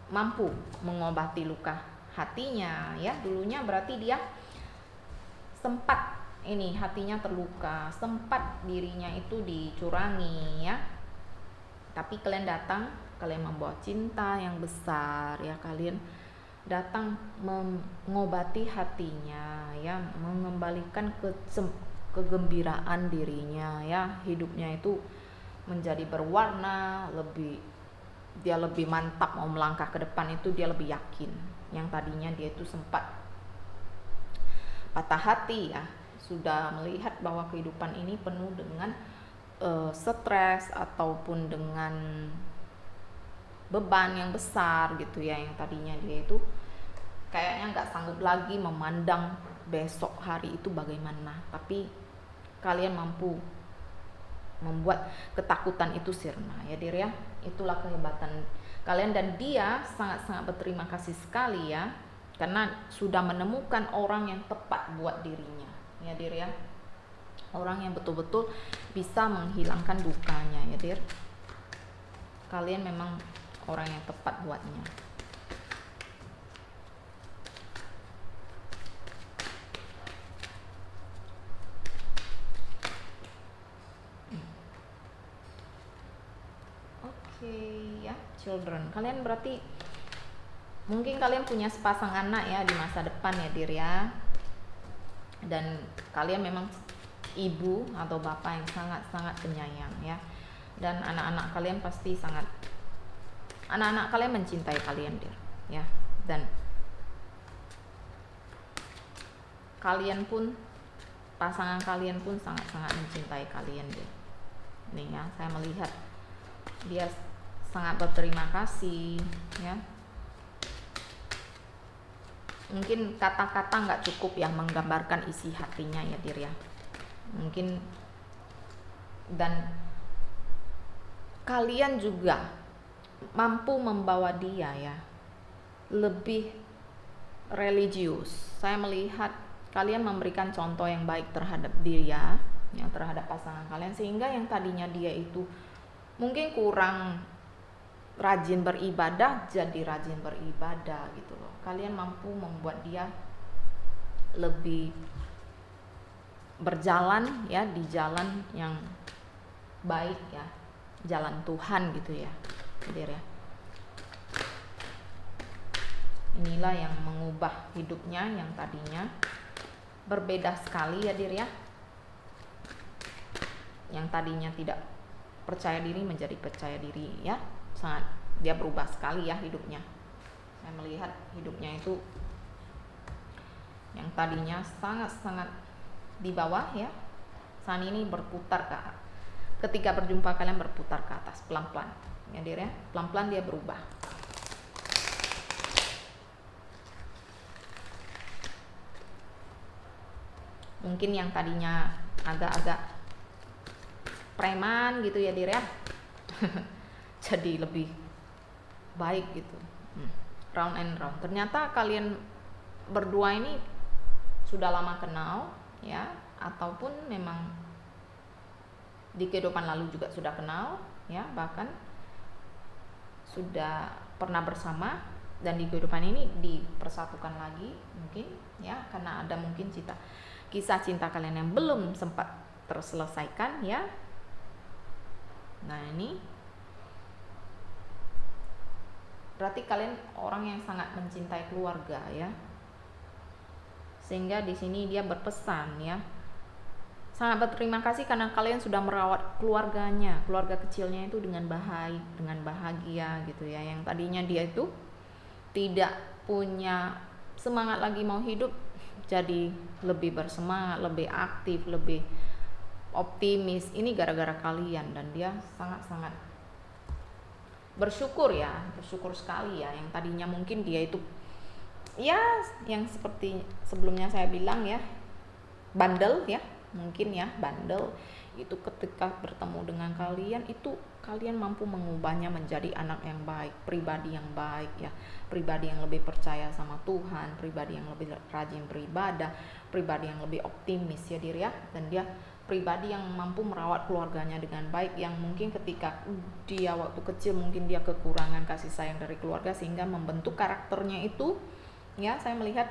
mampu mengobati luka hatinya ya. Dulunya berarti dia sempat ini hatinya terluka, sempat dirinya itu dicurangi ya, tapi kalian datang, kalian membawa cinta yang besar ya, kalian datang mengobati hatinya ya, mengembalikan kegembiraan dirinya ya, hidupnya itu menjadi berwarna, dia lebih mantap mau melangkah ke depan, itu dia lebih yakin. Yang tadinya dia itu sempat patah hati ya, sudah melihat bahwa kehidupan ini penuh dengan stres ataupun dengan beban yang besar gitu ya, yang tadinya dia itu kayaknya nggak sanggup lagi memandang besok hari itu bagaimana, tapi kalian mampu membuat ketakutan itu sirna ya dir ya. Itulah kehebatan kalian, dan dia sangat-sangat berterima kasih sekali ya, karena sudah menemukan orang yang tepat buat dirinya ya Dir ya, orang yang betul-betul bisa menghilangkan dukanya ya Dir. Kalian memang orang yang tepat buatnya. Ya, children, kalian berarti mungkin kalian punya sepasang anak ya di masa depan ya Dir ya, dan kalian memang ibu atau bapak yang sangat-sangat penyayang ya, dan anak-anak kalian pasti anak-anak kalian mencintai kalian Dir ya, dan kalian pun, pasangan kalian pun sangat-sangat mencintai kalian Dir. Nih ya, saya melihat dia sangat berterima kasih ya. Mungkin kata-kata nggak cukup ya menggambarkan isi hatinya ya Dir ya, mungkin, dan kalian juga mampu membawa dia ya lebih religius. Saya melihat kalian memberikan contoh yang baik terhadap dia ya, terhadap pasangan kalian, sehingga yang tadinya dia itu mungkin kurang rajin beribadah jadi rajin beribadah gitu loh. Kalian mampu membuat dia lebih berjalan ya di jalan yang baik ya, jalan Tuhan gitu ya Dir ya. Inilah yang mengubah hidupnya yang tadinya berbeda sekali ya Dir ya, yang tadinya tidak percaya diri menjadi percaya diri ya. Sangat dia berubah sekali ya hidupnya. Saya melihat hidupnya itu yang tadinya sangat-sangat di bawah ya, saat ini berputar ke, ketika berjumpa kalian berputar ke atas pelan-pelan ya Dir ya, pelan-pelan dia berubah. Mungkin yang tadinya agak-agak preman gitu ya Dir ya jadi lebih baik gitu, round and round. Ternyata kalian berdua ini sudah lama kenal ya, ataupun memang di kehidupan lalu juga sudah kenal ya, bahkan sudah pernah bersama, dan di kehidupan ini dipersatukan lagi mungkin ya, karena ada mungkin kisah cinta kalian yang belum sempat terselesaikan ya. Nah ini berarti kalian orang yang sangat mencintai keluarga ya, sehingga di sini dia berpesan ya, sangat berterima kasih karena kalian sudah merawat keluarganya, keluarga kecilnya itu dengan baik, dengan bahagia gitu ya. Yang tadinya dia itu tidak punya semangat lagi mau hidup, jadi lebih bersemangat, lebih aktif, lebih optimis. Ini gara-gara kalian, dan dia sangat-sangat bersyukur ya, bersyukur sekali ya. Yang tadinya mungkin dia itu ya yang seperti sebelumnya saya bilang ya, bandel ya, mungkin ya bandel, itu ketika bertemu dengan kalian itu kalian mampu mengubahnya menjadi anak yang baik, pribadi yang baik ya, pribadi yang lebih percaya sama Tuhan, pribadi yang lebih rajin beribadah, pribadi yang lebih optimis ya Dir ya. Dan dia pribadi yang mampu merawat keluarganya dengan baik, yang mungkin ketika dia waktu kecil mungkin dia kekurangan kasih sayang dari keluarga, sehingga membentuk karakternya itu ya. Saya melihat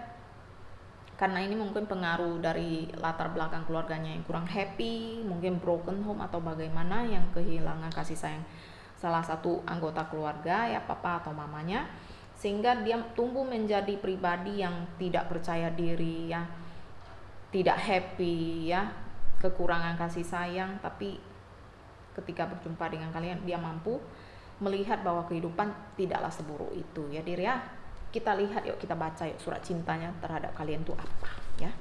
karena ini mungkin pengaruh dari latar belakang keluarganya yang kurang happy, mungkin broken home atau bagaimana, yang kehilangan kasih sayang salah satu anggota keluarga ya, papa atau mamanya, sehingga dia tumbuh menjadi pribadi yang tidak percaya diri ya, tidak happy ya, kekurangan kasih sayang. Tapi ketika berjumpa dengan kalian dia mampu melihat bahwa kehidupan tidaklah seburuk itu ya Dir ya. Kita lihat yuk, kita baca yuk surat cintanya terhadap kalian tuh apa ya.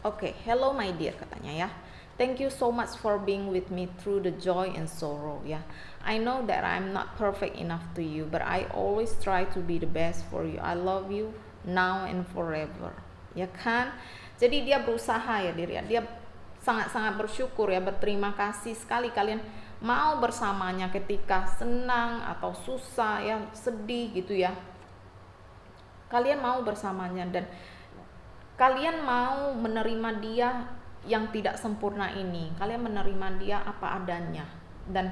Oke, hello my dear katanya ya. Thank you so much for being with me through the joy and sorrow ya. I know that I'm not perfect enough to you, but I always try to be the best for you. I love you now and forever. Ya kan? Jadi dia berusaha ya Dir ya. Dia sangat-sangat bersyukur ya, berterima kasih sekali kalian mau bersamanya ketika senang atau susah ya, sedih gitu ya. Kalian mau bersamanya dan kalian mau menerima dia yang tidak sempurna ini. Kalian menerima dia apa adanya, dan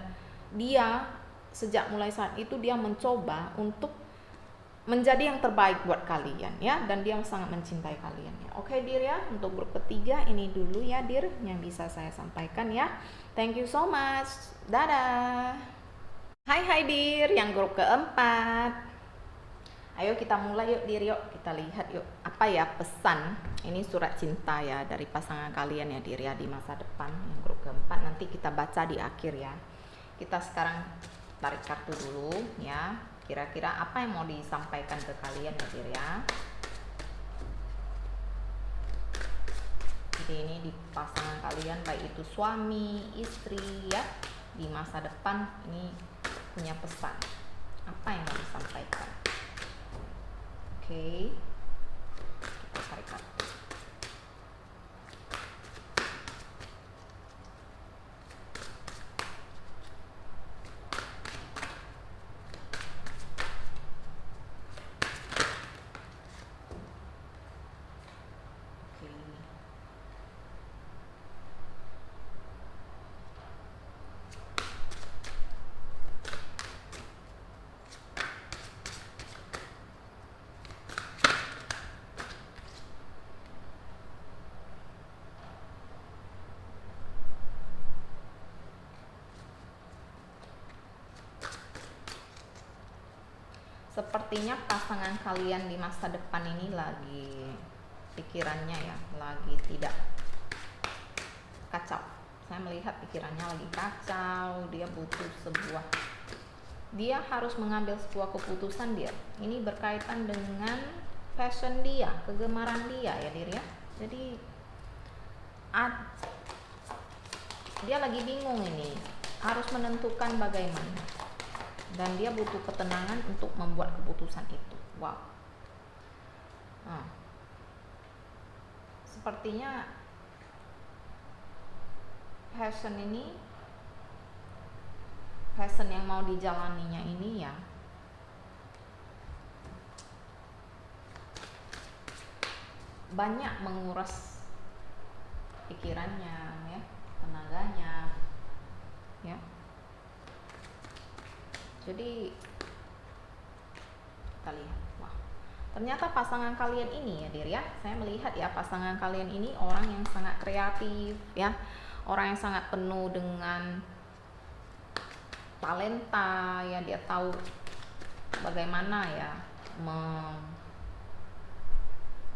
dia sejak mulai saat itu dia mencoba untuk menjadi yang terbaik buat kalian ya, dan dia sangat mencintai kalian ya. Oke Dir ya, untuk grup ketiga ini dulu ya Dir yang bisa saya sampaikan ya. Thank you so much. Dadah. Hai Dir yang grup keempat. Ayo kita mulai yuk Dir, yuk kita lihat yuk apa ya pesan ini surat cinta ya dari pasangan kalian ya Dir ya di masa depan. Yang grup keempat nanti kita baca di akhir ya. Kita sekarang tarik kartu dulu ya, kira-kira apa yang mau disampaikan ke kalian ya Dir ya. Jadi ini di pasangan kalian, baik itu suami, istri ya, di masa depan ini punya pesan apa yang mau disampaikan. Oke, kita tarik kartu. Sepertinya pasangan kalian di masa depan ini lagi pikirannya ya, lagi tidak kacau. Saya melihat pikirannya lagi kacau, dia butuh sebuah, dia harus mengambil sebuah keputusan Dir. Ini berkaitan dengan passion dia, kegemaran dia ya Dir ya. Jadi dia lagi bingung ini, harus menentukan bagaimana. Dan dia butuh ketenangan untuk membuat keputusan itu. Wow. Nah, sepertinya passion yang mau dijalaninya ini ya banyak menguras pikirannya ya, tenaganya ya. Jadi kita lihat, wah, ternyata pasangan kalian ini ya Dir ya, saya melihat ya pasangan kalian ini orang yang sangat kreatif ya, orang yang sangat penuh dengan talenta ya, dia tahu bagaimana ya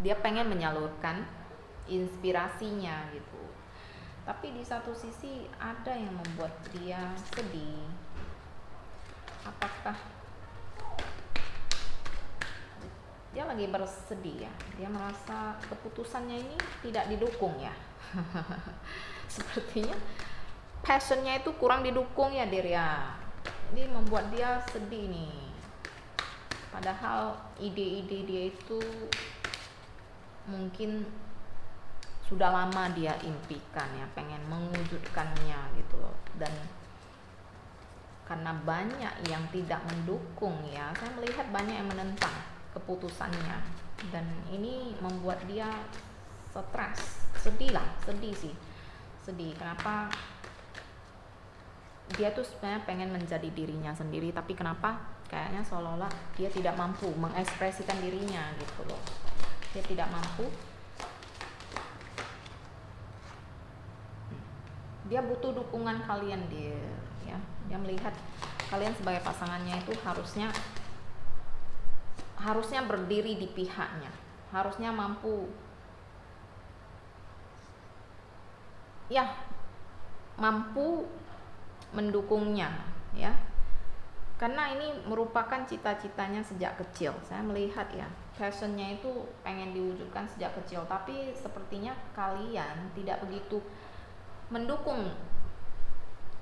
dia pengen menyalurkan inspirasinya gitu. Tapi di satu sisi ada yang membuat dia sedih. Apakah dia lagi bersedih ya, dia merasa keputusannya ini tidak didukung ya. Sepertinya passionnya itu kurang didukung ya Dir ya, ini membuat dia sedih nih, padahal ide-ide dia itu mungkin sudah lama dia impikan ya, pengen mewujudkannya gitu loh. Dan karena banyak yang tidak mendukung ya, saya melihat banyak yang menentang keputusannya, dan ini membuat dia stres, sedih sih, kenapa dia tuh sebenarnya pengen menjadi dirinya sendiri, tapi kenapa kayaknya seolah-olah dia tidak mampu mengekspresikan dirinya gitu loh, dia tidak mampu. Dia butuh dukungan kalian dia ya. Dia melihat kalian sebagai pasangannya itu harusnya berdiri di pihaknya, harusnya mampu mendukungnya ya, karena ini merupakan cita-citanya sejak kecil. Saya melihat ya, passionnya itu pengen diwujudkan sejak kecil, tapi sepertinya kalian tidak begitu mendukung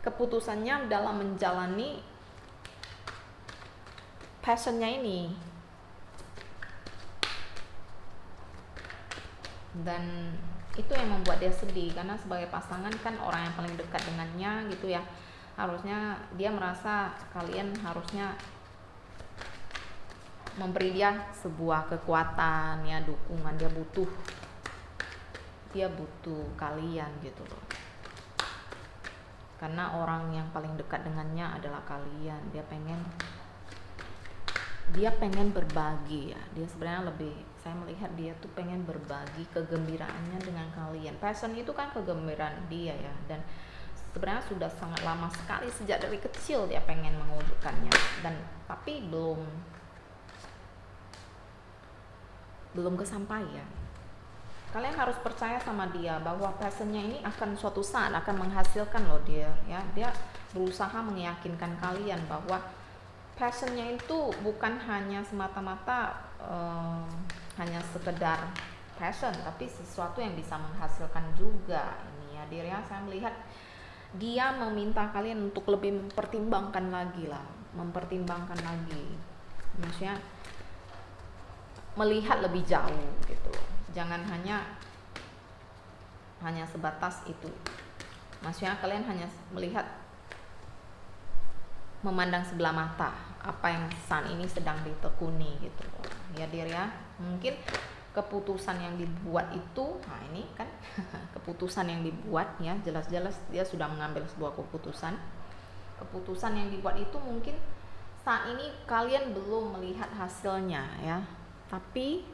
keputusannya dalam menjalani passionnya ini. Dan itu yang membuat dia sedih, karena sebagai pasangan kan orang yang paling dekat dengannya gitu ya, harusnya dia merasa kalian harusnya memberi dia sebuah kekuatan ya, dukungan. Dia butuh kalian gitu loh, karena orang yang paling dekat dengannya adalah kalian. Dia pengen berbagi ya, dia sebenarnya saya melihat dia tuh pengen berbagi kegembiraannya dengan kalian. Passion itu kan kegembiraan dia ya, dan sebenarnya sudah sangat lama sekali, sejak dari kecil dia pengen mewujudkannya, tapi belum kesampaian. Kalian harus percaya sama dia bahwa passionnya ini akan suatu saat akan menghasilkan loh dia ya. Dia berusaha meyakinkan kalian bahwa passionnya itu bukan hanya semata-mata hanya sekedar passion, tapi sesuatu yang bisa menghasilkan juga. Ini ya dia, saya melihat dia meminta kalian untuk lebih mempertimbangkan lagi, maksudnya melihat lebih jauh gitu. Jangan hanya sebatas itu. Maksudnya kalian hanya melihat, memandang sebelah mata apa yang saat ini sedang ditekuni gitu. Ya diri ya, mungkin keputusan yang dibuat itu, nah ini kan keputusan yang dibuat ya, jelas-jelas dia sudah mengambil sebuah keputusan. Keputusan yang dibuat itu mungkin saat ini kalian belum melihat hasilnya ya, tapi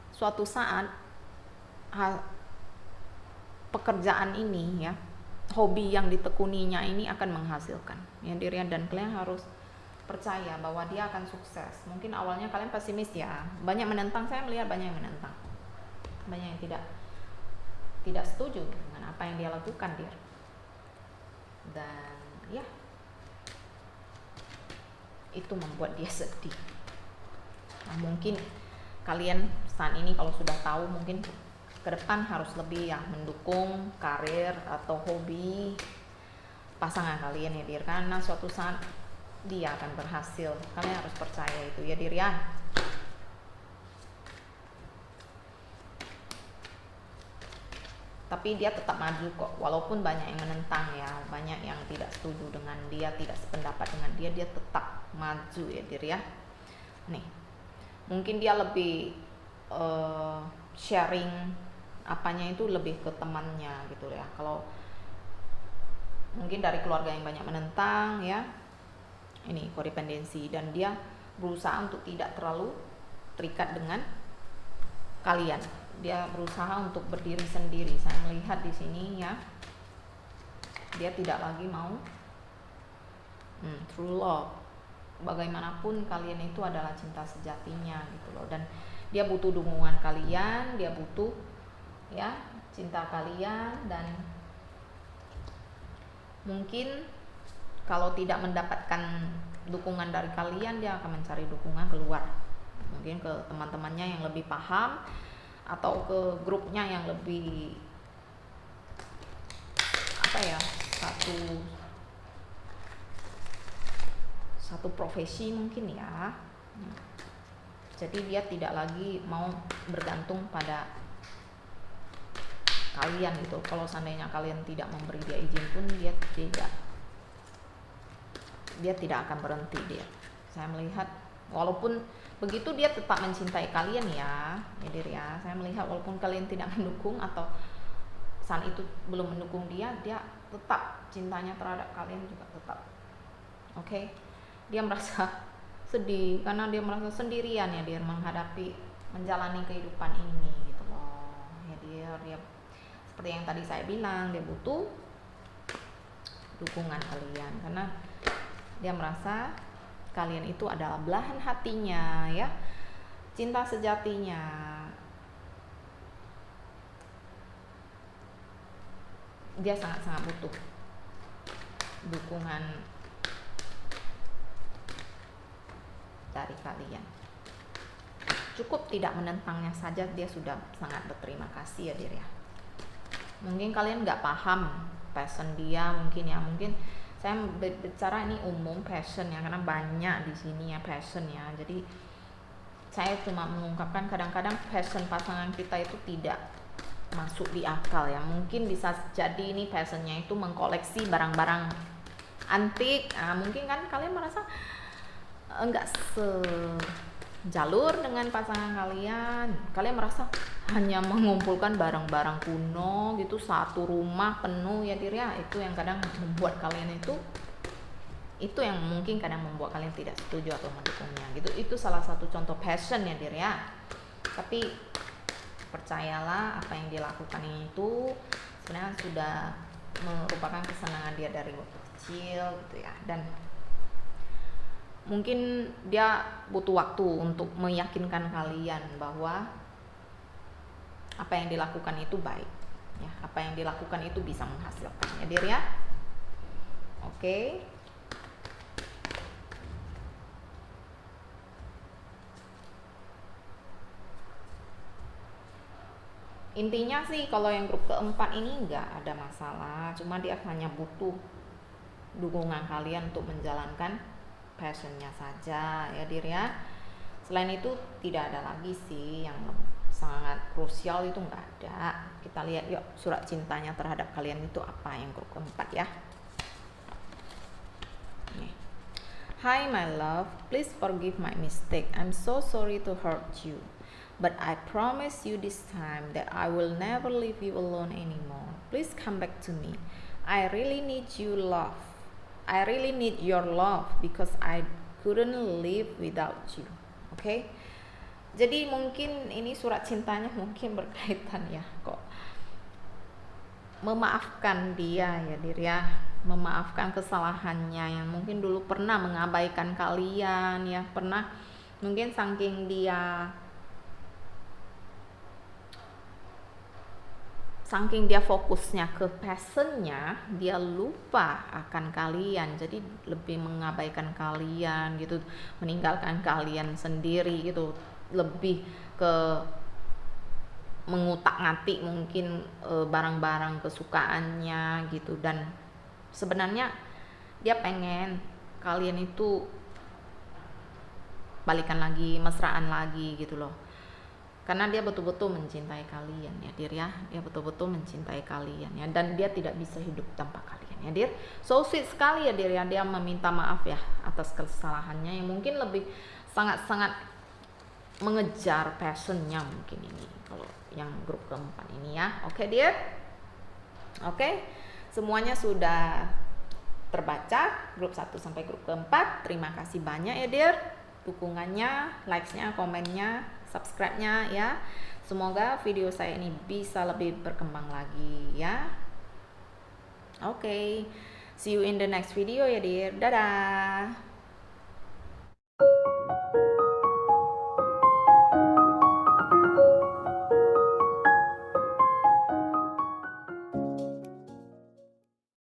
suatu saat pekerjaan ini ya, hobi yang ditekuninya ini akan menghasilkan ya dirian, dan kalian harus percaya bahwa dia akan sukses. Mungkin awalnya kalian pesimis ya, banyak menentang, saya melihat banyak yang menentang, banyak yang tidak setuju dengan apa yang dia lakukan dia, dan ya itu membuat dia sedih. Nah, mungkin kalian saat ini kalau sudah tahu, mungkin ke depan harus lebih ya mendukung karir atau hobi pasangan kalian ya dir, karena suatu saat dia akan berhasil. Kalian harus percaya itu ya dir ya. Tapi dia tetap maju kok, walaupun banyak yang menentang ya, banyak yang tidak setuju dengan dia, tidak sependapat dengan dia, dia tetap maju ya dir ya. Nih, mungkin dia lebih sharing apanya itu lebih ke temannya gitu ya. Kalau mungkin dari keluarga yang banyak menentang ya, ini kodependensi, dan dia berusaha untuk tidak terlalu terikat dengan kalian. Dia berusaha untuk berdiri sendiri. Saya melihat di sini ya, dia tidak lagi mau true love. Bagaimanapun kalian itu adalah cinta sejatinya gitu loh, dan dia butuh dukungan kalian, dia butuh ya cinta kalian, dan mungkin kalau tidak mendapatkan dukungan dari kalian, dia akan mencari dukungan keluar, mungkin ke teman-temannya yang lebih paham, atau ke grupnya yang lebih apa ya, satu profesi mungkin ya. Jadi dia tidak lagi mau bergantung pada kalian gitu. Kalau seandainya kalian tidak memberi dia izin pun, dia tidak akan berhenti dia. Saya melihat walaupun begitu dia tetap mencintai kalian ya diri ya. Saya melihat walaupun kalian tidak mendukung atau saat itu belum mendukung dia tetap cintanya terhadap kalian juga tetap. Oke. Dia merasa sedih karena dia merasa sendirian ya, dia menjalani kehidupan ini gitu loh ya. Dia seperti yang tadi saya bilang, dia butuh dukungan kalian karena dia merasa kalian itu adalah belahan hatinya ya, cinta sejatinya. Dia sangat-sangat butuh dukungan dari kalian. Cukup tidak menentangnya saja dia sudah sangat berterima kasih ya dir ya. Mungkin kalian nggak paham passion dia mungkin ya, mungkin saya bicara ini umum passion ya, karena banyak di sini ya passion ya. Jadi saya cuma mengungkapkan kadang-kadang passion pasangan kita itu tidak masuk di akal ya. Mungkin bisa jadi ini passionnya itu mengkoleksi barang-barang antik. Nah, mungkin kan kalian merasa enggak sejalur dengan pasangan kalian. Kalian merasa hanya mengumpulkan barang-barang kuno gitu, satu rumah penuh ya Dir ya. Itu yang kadang membuat kalian itu yang mungkin kadang membuat kalian tidak setuju atau mendukungnya gitu. Itu salah satu contoh passion ya Dir ya. Tapi percayalah, apa yang dilakukan itu sebenarnya sudah merupakan kesenangan dia dari waktu kecil gitu ya. Dan mungkin dia butuh waktu untuk meyakinkan kalian bahwa apa yang dilakukan itu baik ya, apa yang dilakukan itu bisa menghasilkan ya Dir ya. Oke. Intinya sih kalau yang grup keempat ini nggak ada masalah, cuma dia hanya butuh dukungan kalian untuk menjalankan passionnya saja ya Dir ya. Selain itu tidak ada lagi sih yang sangat krusial, itu nggak ada. Kita lihat yuk surat cintanya terhadap kalian itu apa yang grup keempat ya. Nih. Hi my love, please forgive my mistake. I'm so sorry to hurt you. But I promise you this time that I will never leave you alone anymore. Please come back to me. I really need you love. I really need your love because I couldn't live without you. Oke? Okay? Jadi mungkin ini surat cintanya mungkin berkaitan ya kok. Memaafkan dia ya Dir ya. Memaafkan kesalahannya yang mungkin dulu pernah mengabaikan kalian ya, pernah mungkin saking dia fokusnya ke passionnya, dia lupa akan kalian, jadi lebih mengabaikan kalian gitu, meninggalkan kalian sendiri gitu, lebih ke mengutak-ngatik mungkin barang-barang kesukaannya gitu. Dan sebenarnya dia pengen kalian itu balikan lagi, mesraan lagi gitu loh. Karena dia betul-betul mencintai kalian ya Dir ya. Dia betul-betul mencintai kalian ya. Dan dia tidak bisa hidup tanpa kalian ya Dir. So sweet sekali ya Dir ya. Dia meminta maaf ya atas kesalahannya yang mungkin lebih sangat-sangat mengejar passionnya mungkin ini. Kalau yang grup keempat ini ya. Oke Dir. Oke. Semuanya sudah terbaca. Grup 1 sampai grup keempat. Terima kasih banyak ya Dir. Dukungannya, likes-nya, komennya, subscribe-nya ya. Semoga video saya ini bisa lebih berkembang lagi ya. Oke. See you in the next video ya Dir. Dadah.